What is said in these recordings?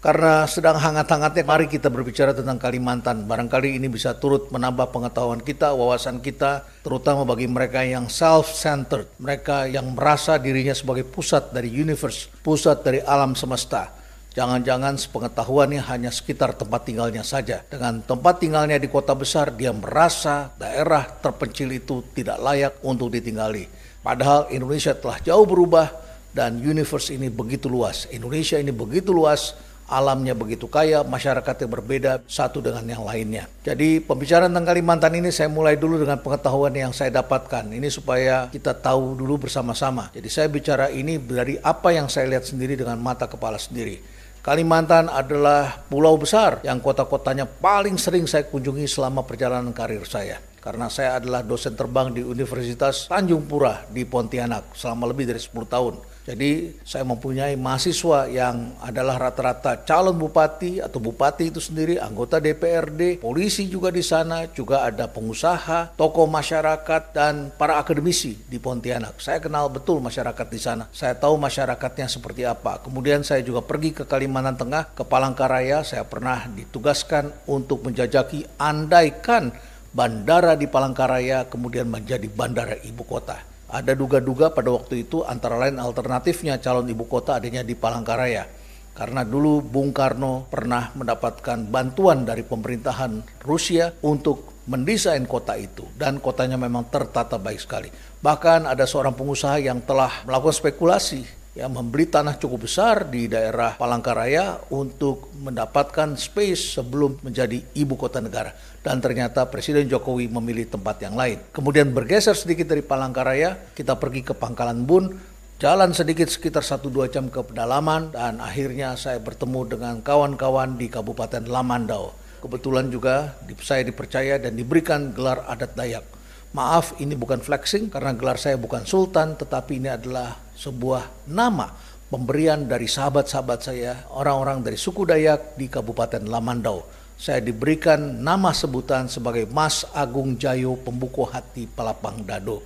Karena sedang hangat-hangatnya, mari kita berbicara tentang Kalimantan. Barangkali ini bisa turut menambah pengetahuan kita, wawasan kita, terutama bagi mereka yang self-centered, mereka yang merasa dirinya sebagai pusat dari universe, pusat dari alam semesta. Jangan-jangan sepengetahuannya hanya sekitar tempat tinggalnya saja. Dengan tempat tinggalnya di kota besar, dia merasa daerah terpencil itu tidak layak untuk ditinggali. Padahal Indonesia telah jauh berubah dan universe ini begitu luas. Indonesia ini begitu luas, alamnya begitu kaya, masyarakatnya berbeda satu dengan yang lainnya. Jadi pembicaraan tentang Kalimantan ini saya mulai dulu dengan pengetahuan yang saya dapatkan. Ini supaya kita tahu dulu bersama-sama. Jadi saya bicara ini dari apa yang saya lihat sendiri dengan mata kepala sendiri. Kalimantan adalah pulau besar yang kota-kotanya paling sering saya kunjungi selama perjalanan karir saya. Karena saya adalah dosen terbang di Universitas Tanjung Pura di Pontianak selama lebih dari 10 tahun. Jadi saya mempunyai mahasiswa yang adalah rata-rata calon bupati atau bupati itu sendiri, anggota DPRD, polisi juga di sana, juga ada pengusaha, tokoh masyarakat, dan para akademisi di Pontianak. Saya kenal betul masyarakat di sana. Saya tahu masyarakatnya seperti apa. Kemudian saya juga pergi ke Kalimantan Tengah, ke Palangkaraya. Saya pernah ditugaskan untuk menjajaki andaikan bandara di Palangkaraya kemudian menjadi bandara ibu kota. Ada duga-duga pada waktu itu antara lain alternatifnya calon ibu kota adanya di Palangkaraya. Karena dulu Bung Karno pernah mendapatkan bantuan dari pemerintahan Rusia untuk mendesain kota itu. Dan kotanya memang tertata baik sekali. Bahkan ada seorang pengusaha yang telah melakukan spekulasi, membeli tanah cukup besar di daerah Palangkaraya untuk mendapatkan space sebelum menjadi ibu kota negara. Dan ternyata Presiden Jokowi memilih tempat yang lain. Kemudian bergeser sedikit dari Palangkaraya, kita pergi ke Pangkalan Bun, jalan sedikit sekitar 1-2 jam ke pedalaman, dan akhirnya saya bertemu dengan kawan-kawan di Kabupaten Lamandau. Kebetulan juga saya dipercaya dan diberikan gelar adat Dayak. Maaf, ini bukan flexing karena gelar saya bukan sultan, tetapi ini adalah sebuah nama pemberian dari sahabat-sahabat saya, orang-orang dari suku Dayak di Kabupaten Lamandau. Saya diberikan nama sebutan sebagai Mas Agung Jayo Pembuku Hati Palapang Dado.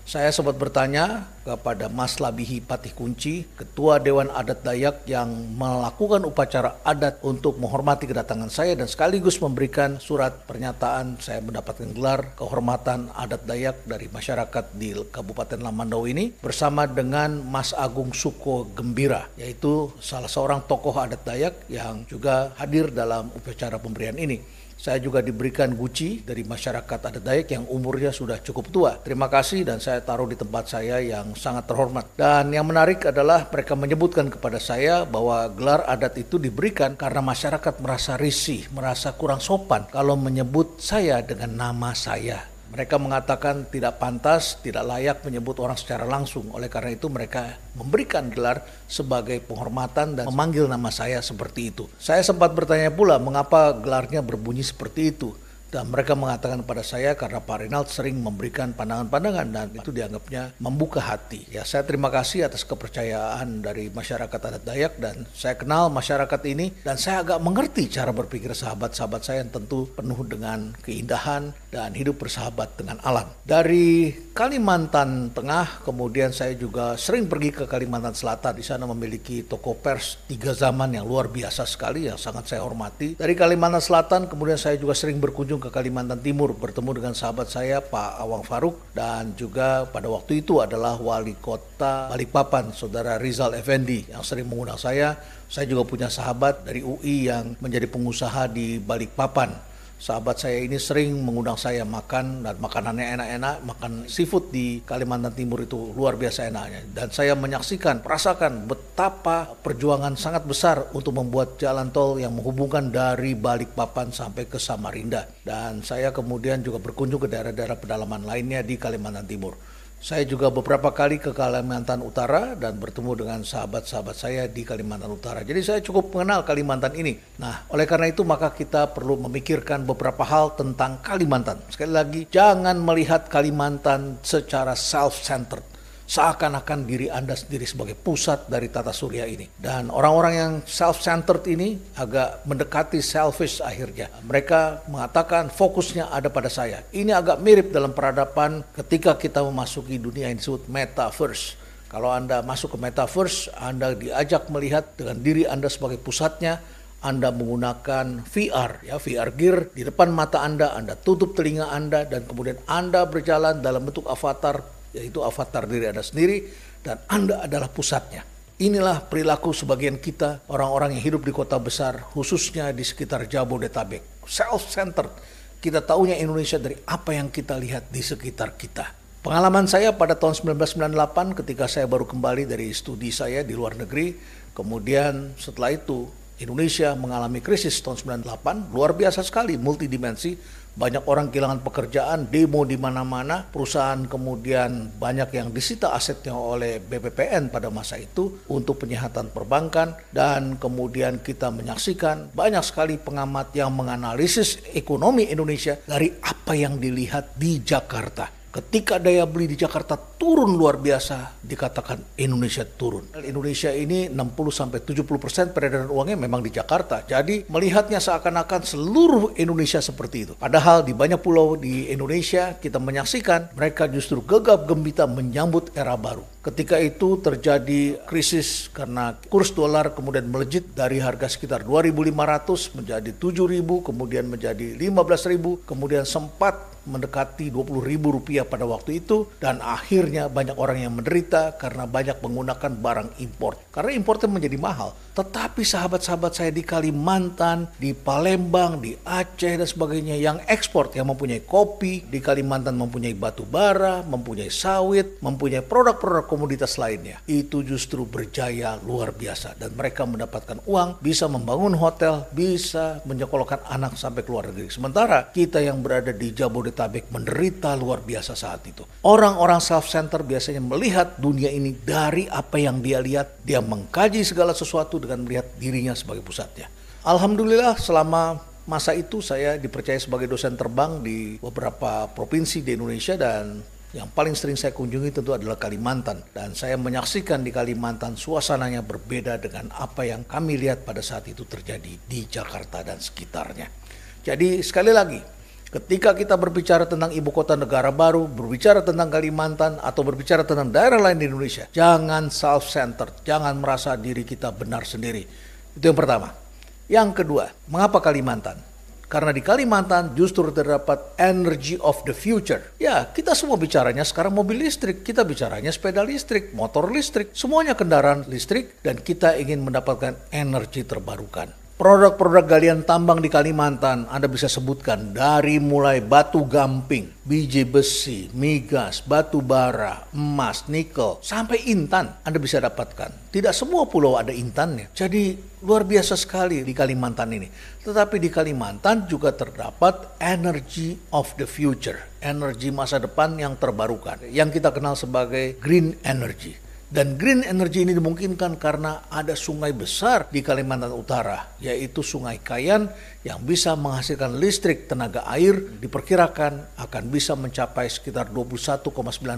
Saya sempat bertanya kepada Mas Labihi Patih Kunci, Ketua Dewan Adat Dayak yang melakukan upacara adat untuk menghormati kedatangan saya dan sekaligus memberikan surat pernyataan saya mendapatkan gelar kehormatan adat Dayak dari masyarakat di Kabupaten Lamandau ini bersama dengan Mas Agung Suko Gembira, yaitu salah seorang tokoh adat Dayak yang juga hadir dalam upacara pemberian ini. Saya juga diberikan guci dari masyarakat adat Dayak yang umurnya sudah cukup tua. Terima kasih dan saya taruh di tempat saya yang sangat terhormat. Dan yang menarik adalah mereka menyebutkan kepada saya bahwa gelar adat itu diberikan karena masyarakat merasa risih, merasa kurang sopan kalau menyebut saya dengan nama saya. Mereka mengatakan tidak pantas, tidak layak menyebut orang secara langsung. Oleh karena itu mereka memberikan gelar sebagai penghormatan dan memanggil nama saya seperti itu. Saya sempat bertanya pula mengapa gelarnya berbunyi seperti itu. Dan mereka mengatakan kepada saya karena Pak Rinald sering memberikan pandangan-pandangan dan itu dianggapnya membuka hati. Ya, saya terima kasih atas kepercayaan dari masyarakat adat Dayak dan saya kenal masyarakat ini dan saya agak mengerti cara berpikir sahabat-sahabat saya yang tentu penuh dengan keindahan dan hidup bersahabat dengan alam. Dari Kalimantan Tengah kemudian saya juga sering pergi ke Kalimantan Selatan. Di sana memiliki toko pers 3 zaman yang luar biasa sekali yang sangat saya hormati. Dari Kalimantan Selatan kemudian saya juga sering berkunjung ke Kalimantan Timur bertemu dengan sahabat saya Pak Awang Faruk dan juga pada waktu itu adalah wali kota Balikpapan Saudara Rizal Effendi yang sering mengundang saya. Saya juga punya sahabat dari UI yang menjadi pengusaha di Balikpapan. Sahabat saya ini sering mengundang saya makan dan makanannya enak-enak, makan seafood di Kalimantan Timur itu luar biasa enaknya. Dan saya menyaksikan, merasakan betapa perjuangan sangat besar untuk membuat jalan tol yang menghubungkan dari Balikpapan sampai ke Samarinda. Dan saya kemudian juga berkunjung ke daerah-daerah pedalaman lainnya di Kalimantan Timur. Saya juga beberapa kali ke Kalimantan Utara dan bertemu dengan sahabat-sahabat saya di Kalimantan Utara. Jadi saya cukup mengenal Kalimantan ini. Nah, oleh karena itu maka kita perlu memikirkan beberapa hal tentang Kalimantan. Sekali lagi, jangan melihat Kalimantan secara self-centered. Seakan-akan diri Anda sendiri sebagai pusat dari tata surya ini. Dan orang-orang yang self-centered ini agak mendekati selfish akhirnya. Mereka mengatakan fokusnya ada pada saya. Ini agak mirip dalam peradaban ketika kita memasuki dunia yang disebut metaverse. Kalau Anda masuk ke metaverse, Anda diajak melihat dengan diri Anda sebagai pusatnya. Anda menggunakan VR, ya VR gear di depan mata Anda tutup telinga Anda, dan kemudian Anda berjalan dalam bentuk avatar, yaitu avatar diri Anda sendiri, dan Anda adalah pusatnya. Inilah perilaku sebagian kita, orang-orang yang hidup di kota besar, khususnya di sekitar Jabodetabek. Self-centered. Kita taunya Indonesia dari apa yang kita lihat di sekitar kita. Pengalaman saya pada tahun 1998 ketika saya baru kembali dari studi saya di luar negeri, kemudian setelah itu Indonesia mengalami krisis tahun 98, luar biasa sekali, multidimensi. Banyak orang kehilangan pekerjaan, demo di mana-mana, perusahaan kemudian banyak yang disita asetnya oleh BPPN pada masa itu untuk penyihatan perbankan, dan kemudian kita menyaksikan banyak sekali pengamat yang menganalisis ekonomi Indonesia dari apa yang dilihat di Jakarta. Ketika daya beli di Jakarta turun luar biasa, dikatakan Indonesia turun. Indonesia ini 60-70% peredaran uangnya memang di Jakarta. Jadi melihatnya seakan-akan seluruh Indonesia seperti itu. Padahal di banyak pulau di Indonesia kita menyaksikan mereka justru gegap gembita menyambut era baru. Ketika itu terjadi krisis karena kurs dolar kemudian melejit dari harga sekitar 2.500 menjadi 7.000, kemudian menjadi 15.000, kemudian sempat mendekati Rp20.000 pada waktu itu, dan akhirnya banyak orang yang menderita karena banyak menggunakan barang impor. Karena importnya menjadi mahal. Tetapi sahabat-sahabat saya di Kalimantan, di Palembang, di Aceh dan sebagainya yang ekspor, yang mempunyai kopi, di Kalimantan mempunyai batu bara, mempunyai sawit, mempunyai produk-produk komoditas lainnya. Itu justru berjaya luar biasa, dan mereka mendapatkan uang, bisa membangun hotel, bisa menyekolahkan anak sampai ke luar negeri. Sementara kita yang berada di Jabodetabek menderita luar biasa saat itu. Orang-orang self-center biasanya melihat dunia ini dari apa yang dia lihat, dia mengkaji segala sesuatu dengan melihat dirinya sebagai pusatnya. Alhamdulillah selama masa itu saya dipercaya sebagai dosen terbang di beberapa provinsi di Indonesia, dan yang paling sering saya kunjungi tentu adalah Kalimantan. Dan saya menyaksikan di Kalimantan suasananya berbeda dengan apa yang kami lihat pada saat itu terjadi di Jakarta dan sekitarnya. Jadi sekali lagi, ketika kita berbicara tentang ibu kota negara baru, berbicara tentang Kalimantan, atau berbicara tentang daerah lain di Indonesia, jangan self-centered, jangan merasa diri kita benar sendiri. Itu yang pertama. Yang kedua, mengapa Kalimantan? Karena di Kalimantan justru terdapat energy of the future. Ya, kita semua bicaranya sekarang mobil listrik, kita bicaranya sepeda listrik, motor listrik, semuanya kendaraan listrik, dan kita ingin mendapatkan energi terbarukan. Produk-produk galian tambang di Kalimantan Anda bisa sebutkan dari mulai batu gamping, biji besi, migas, batu bara, emas, nikel, sampai intan Anda bisa dapatkan. Tidak semua pulau ada intannya. Jadi luar biasa sekali di Kalimantan ini. Tetapi di Kalimantan juga terdapat energy of the future, energi masa depan yang terbarukan, yang kita kenal sebagai green energy. Dan green energy ini dimungkinkan karena ada sungai besar di Kalimantan Utara, yaitu Sungai Kayan, yang bisa menghasilkan listrik tenaga air, diperkirakan akan bisa mencapai sekitar 21,9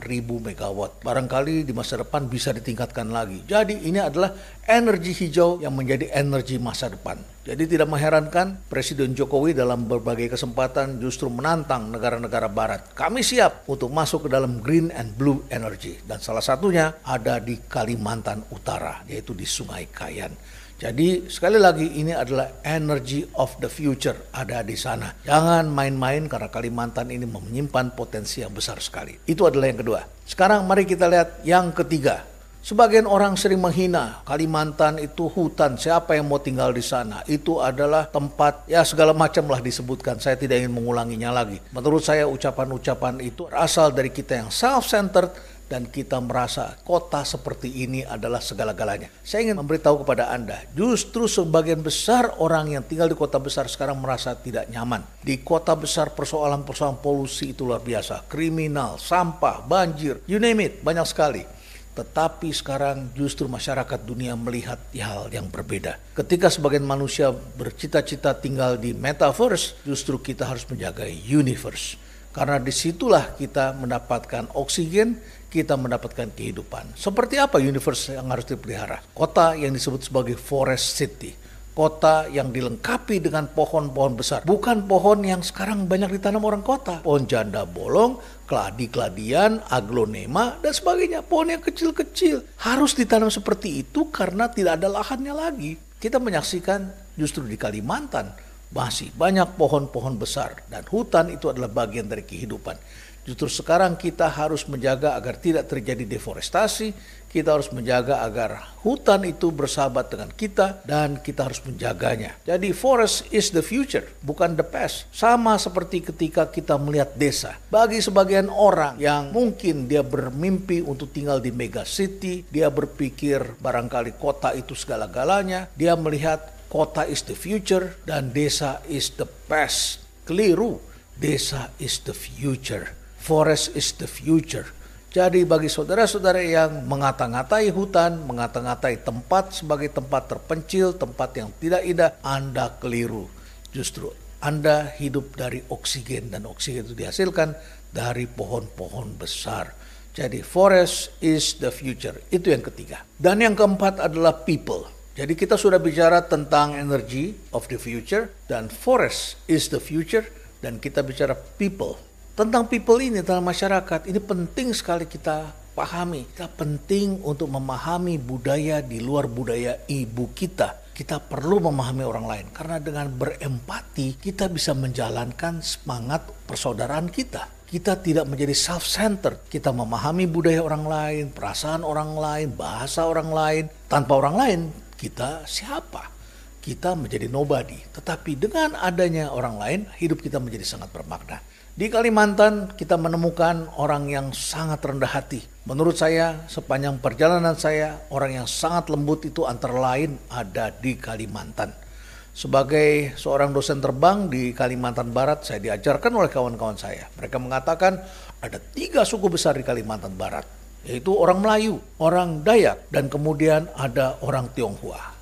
ribu megawatt. Barangkali di masa depan bisa ditingkatkan lagi. Jadi ini adalah energi hijau yang menjadi energi masa depan. Jadi tidak mengherankan Presiden Jokowi dalam berbagai kesempatan justru menantang negara-negara barat. Kami siap untuk masuk ke dalam green and blue energy. Dan salah satunya ada di Kalimantan Utara, yaitu di Sungai Kayan. Jadi sekali lagi ini adalah energy of the future ada di sana. Jangan main-main karena Kalimantan ini menyimpan potensi yang besar sekali. Itu adalah yang kedua. Sekarang mari kita lihat yang ketiga. Sebagian orang sering menghina Kalimantan itu hutan, siapa yang mau tinggal di sana? Itu adalah tempat, ya segala macam lah disebutkan, saya tidak ingin mengulanginya lagi. Menurut saya ucapan-ucapan itu berasal dari kita yang self-centered, dan kita merasa kota seperti ini adalah segala-galanya. Saya ingin memberitahu kepada Anda, justru sebagian besar orang yang tinggal di kota besar sekarang merasa tidak nyaman. Di kota besar persoalan-persoalan polusi itu luar biasa, kriminal, sampah, banjir, you name it, banyak sekali. Tetapi sekarang justru masyarakat dunia melihat hal yang berbeda. Ketika sebagian manusia bercita-cita tinggal di metaverse, justru kita harus menjaga universe. Karena disitulah kita mendapatkan oksigen, kita mendapatkan kehidupan. Seperti apa universe yang harus dipelihara? Kota yang disebut sebagai forest city. Kota yang dilengkapi dengan pohon-pohon besar. Bukan pohon yang sekarang banyak ditanam orang kota. Pohon janda bolong, keladi-keladian, aglonema, dan sebagainya. Pohon yang kecil-kecil. Harus ditanam seperti itu karena tidak ada lahannya lagi. Kita menyaksikan justru di Kalimantan masih banyak pohon-pohon besar dan hutan itu adalah bagian dari kehidupan. Justru sekarang kita harus menjaga agar tidak terjadi deforestasi, kita harus menjaga agar hutan itu bersahabat dengan kita dan kita harus menjaganya. Jadi forest is the future, bukan the past. Sama seperti ketika kita melihat desa. Bagi sebagian orang yang mungkin dia bermimpi untuk tinggal di mega city, dia berpikir barangkali kota itu segala-galanya, dia melihat kota is the future dan desa is the past. Keliru, desa is the future. Forest is the future. Jadi bagi saudara-saudara yang mengata-ngatai hutan, mengata-ngatai tempat sebagai tempat terpencil, tempat yang tidak indah, Anda keliru. Justru Anda hidup dari oksigen dan oksigen itu dihasilkan dari pohon-pohon besar. Jadi forest is the future. Itu yang ketiga. Dan yang keempat adalah people. Jadi kita sudah bicara tentang energy of the future dan forest is the future dan kita bicara people. Tentang people ini, tentang masyarakat, ini penting sekali kita pahami. Kita penting untuk memahami budaya di luar budaya ibu kita. Kita perlu memahami orang lain. Karena dengan berempati, kita bisa menjalankan semangat persaudaraan kita. Kita tidak menjadi self-centered. Kita memahami budaya orang lain, perasaan orang lain, bahasa orang lain. Tanpa orang lain, kita siapa? Kita menjadi nobody. Tetapi dengan adanya orang lain, hidup kita menjadi sangat bermakna. Di Kalimantan kita menemukan orang yang sangat rendah hati. Menurut saya sepanjang perjalanan saya orang yang sangat lembut itu antara lain ada di Kalimantan. Sebagai seorang dosen terbang di Kalimantan Barat saya diajarkan oleh kawan-kawan saya. Mereka mengatakan ada 3 suku besar di Kalimantan Barat. Yaitu orang Melayu, orang Dayak dan kemudian ada orang Tionghoa.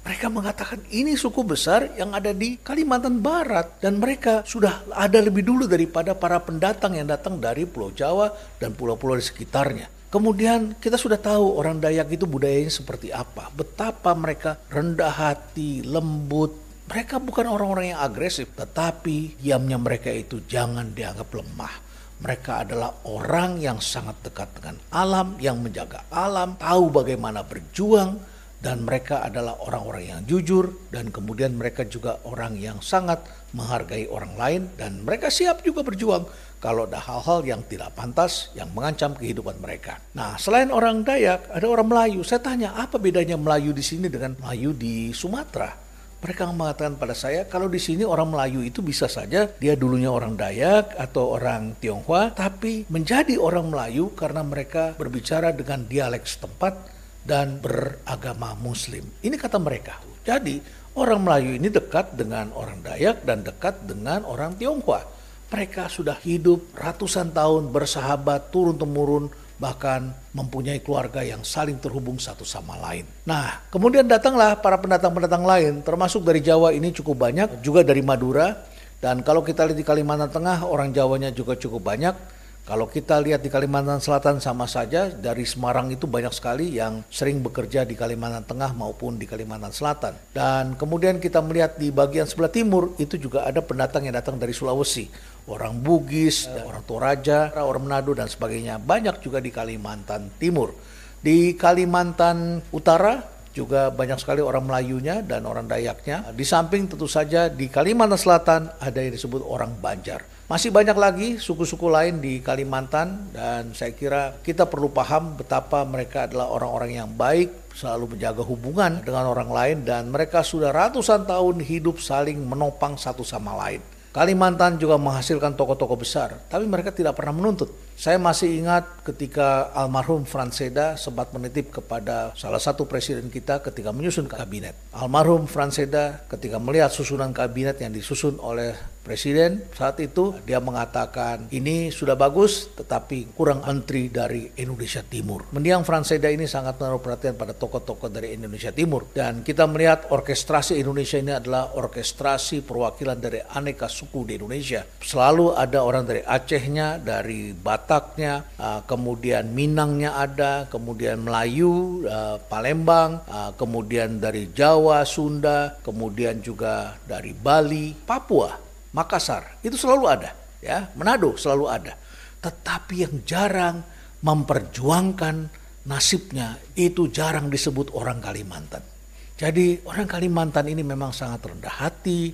Mereka mengatakan ini suku besar yang ada di Kalimantan Barat dan mereka sudah ada lebih dulu daripada para pendatang yang datang dari Pulau Jawa dan pulau-pulau di sekitarnya. Kemudian kita sudah tahu orang Dayak itu budayanya seperti apa, betapa mereka rendah hati, lembut. Mereka bukan orang-orang yang agresif, tetapi diamnya mereka itu jangan dianggap lemah. Mereka adalah orang yang sangat dekat dengan alam, yang menjaga alam, tahu bagaimana berjuang. Dan mereka adalah orang-orang yang jujur dan kemudian mereka juga orang yang sangat menghargai orang lain dan mereka siap juga berjuang kalau ada hal-hal yang tidak pantas yang mengancam kehidupan mereka. Nah, selain orang Dayak, ada orang Melayu. Saya tanya, apa bedanya Melayu di sini dengan Melayu di Sumatera? Mereka mengatakan pada saya, kalau di sini orang Melayu itu bisa saja dia dulunya orang Dayak atau orang Tionghoa, tapi menjadi orang Melayu karena mereka berbicara dengan dialek setempat dan beragama Muslim. Ini kata mereka. Jadi orang Melayu ini dekat dengan orang Dayak dan dekat dengan orang Tionghoa. Mereka sudah hidup ratusan tahun bersahabat turun-temurun bahkan mempunyai keluarga yang saling terhubung satu sama lain. Nah, kemudian datanglah para pendatang-pendatang lain termasuk dari Jawa ini cukup banyak, juga dari Madura dan kalau kita lihat di Kalimantan Tengah orang Jawanya juga cukup banyak. Kalau kita lihat di Kalimantan Selatan sama saja, dari Semarang itu banyak sekali yang sering bekerja di Kalimantan Tengah maupun di Kalimantan Selatan. Dan kemudian kita melihat di bagian sebelah timur itu juga ada pendatang yang datang dari Sulawesi. Orang Bugis, orang Toraja, orang Manado dan sebagainya. Banyak juga di Kalimantan Timur. Di Kalimantan Utara juga banyak sekali orang Melayunya dan orang Dayaknya. Di samping tentu saja di Kalimantan Selatan ada yang disebut orang Banjar. Masih banyak lagi suku-suku lain di Kalimantan dan saya kira kita perlu paham betapa mereka adalah orang-orang yang baik, selalu menjaga hubungan dengan orang lain dan mereka sudah ratusan tahun hidup saling menopang satu sama lain. Kalimantan juga menghasilkan tokoh-tokoh besar, tapi mereka tidak pernah menuntut. Saya masih ingat ketika almarhum Frans Seda sempat menitip kepada salah satu presiden kita ketika menyusun kabinet. Almarhum Frans Seda ketika melihat susunan kabinet yang disusun oleh presiden saat itu, dia mengatakan ini sudah bagus tetapi kurang menteri dari Indonesia Timur. Mendiang Frans Seda ini sangat menaruh perhatian pada tokoh-tokoh dari Indonesia Timur. Dan kita melihat orkestrasi Indonesia ini adalah orkestrasi perwakilan dari aneka suku di Indonesia. Selalu ada orang dari Acehnya, dari Bataknya, kemudian Minangnya ada, kemudian Melayu, Palembang, kemudian dari Jawa, Sunda, kemudian juga dari Bali, Papua, Makassar, itu selalu ada, ya, Manado selalu ada. Tetapi yang jarang memperjuangkan nasibnya itu jarang disebut orang Kalimantan. Jadi orang Kalimantan ini memang sangat rendah hati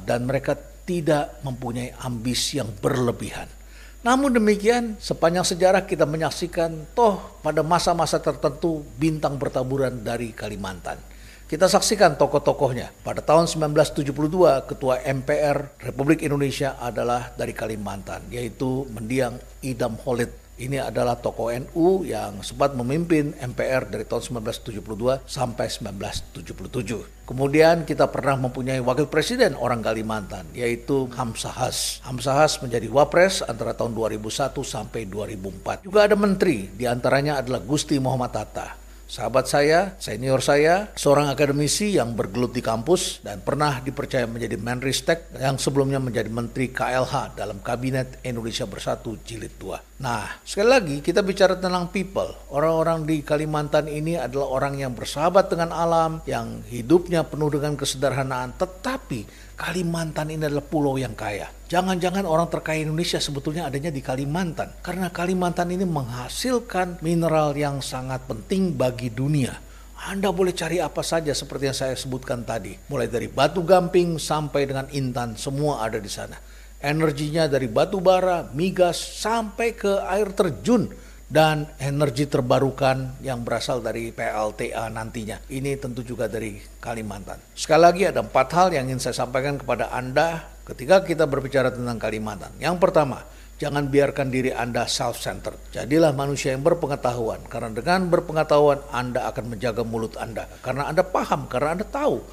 dan mereka tidak mempunyai ambisi yang berlebihan. Namun demikian, sepanjang sejarah kita menyaksikan toh pada masa-masa tertentu bintang bertaburan dari Kalimantan. Kita saksikan tokoh-tokohnya. Pada tahun 1972, Ketua MPR Republik Indonesia adalah dari Kalimantan, yaitu mendiang Idam Holik. Ini adalah tokoh NU yang sempat memimpin MPR dari tahun 1972 sampai 1977. Kemudian kita pernah mempunyai wakil presiden orang Kalimantan, yaitu Hamzahas. Hamzahas menjadi wapres antara tahun 2001 sampai 2004. Juga ada menteri, diantaranya adalah Gusti Muhammad Hatta. Sahabat saya, senior saya, seorang akademisi yang bergelut di kampus dan pernah dipercaya menjadi Menristek yang sebelumnya menjadi Menteri KLH dalam Kabinet Indonesia Bersatu Jilid 2. Nah, sekali lagi kita bicara tentang people. Orang-orang di Kalimantan ini adalah orang yang bersahabat dengan alam, yang hidupnya penuh dengan kesederhanaan, tetapi Kalimantan ini adalah pulau yang kaya. Jangan-jangan orang terkaya Indonesia sebetulnya adanya di Kalimantan. Karena Kalimantan ini menghasilkan mineral yang sangat penting bagi dunia. Anda boleh cari apa saja seperti yang saya sebutkan tadi. Mulai dari batu gamping sampai dengan intan, semua ada di sana. Energinya dari batu bara, migas, sampai ke air terjun. Dan energi terbarukan yang berasal dari PLTA nantinya. Ini tentu juga dari Kalimantan. Sekali lagi ada 4 hal yang ingin saya sampaikan kepada Anda ketika kita berbicara tentang Kalimantan. Yang pertama, jangan biarkan diri Anda self-centered. Jadilah manusia yang berpengetahuan. Karena dengan berpengetahuan Anda akan menjaga mulut Anda. Karena Anda paham, karena Anda tahu.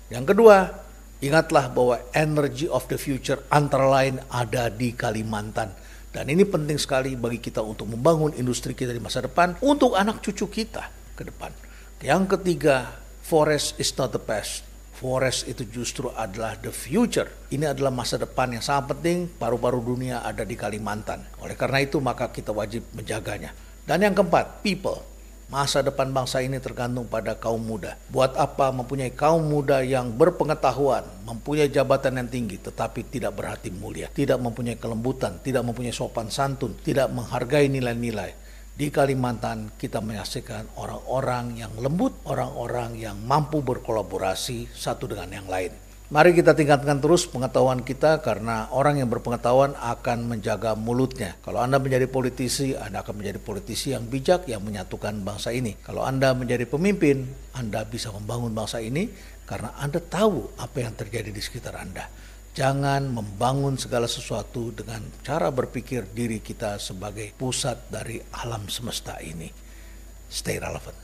Yang kedua, ingatlah bahwa energy of the future antara lain ada di Kalimantan. Dan ini penting sekali bagi kita untuk membangun industri kita di masa depan untuk anak cucu kita ke depan. Yang ketiga, forest is not the past. Forest itu justru adalah the future. Ini adalah masa depan yang sangat penting, paru-paru dunia ada di Kalimantan. Oleh karena itu maka kita wajib menjaganya. Dan yang keempat, people. Masa depan bangsa ini tergantung pada kaum muda. Buat apa mempunyai kaum muda yang berpengetahuan, mempunyai jabatan yang tinggi, tetapi tidak berhati mulia, tidak mempunyai kelembutan, tidak mempunyai sopan santun, tidak menghargai nilai-nilai. Di Kalimantan kita menyaksikan orang-orang yang lembut, orang-orang yang mampu berkolaborasi satu dengan yang lain. Mari kita tingkatkan terus pengetahuan kita karena orang yang berpengetahuan akan menjaga mulutnya. Kalau Anda menjadi politisi, Anda akan menjadi politisi yang bijak yang menyatukan bangsa ini. Kalau Anda menjadi pemimpin, Anda bisa membangun bangsa ini karena Anda tahu apa yang terjadi di sekitar Anda. Jangan membangun segala sesuatu dengan cara berpikir diri kita sebagai pusat dari alam semesta ini. Stay relevant.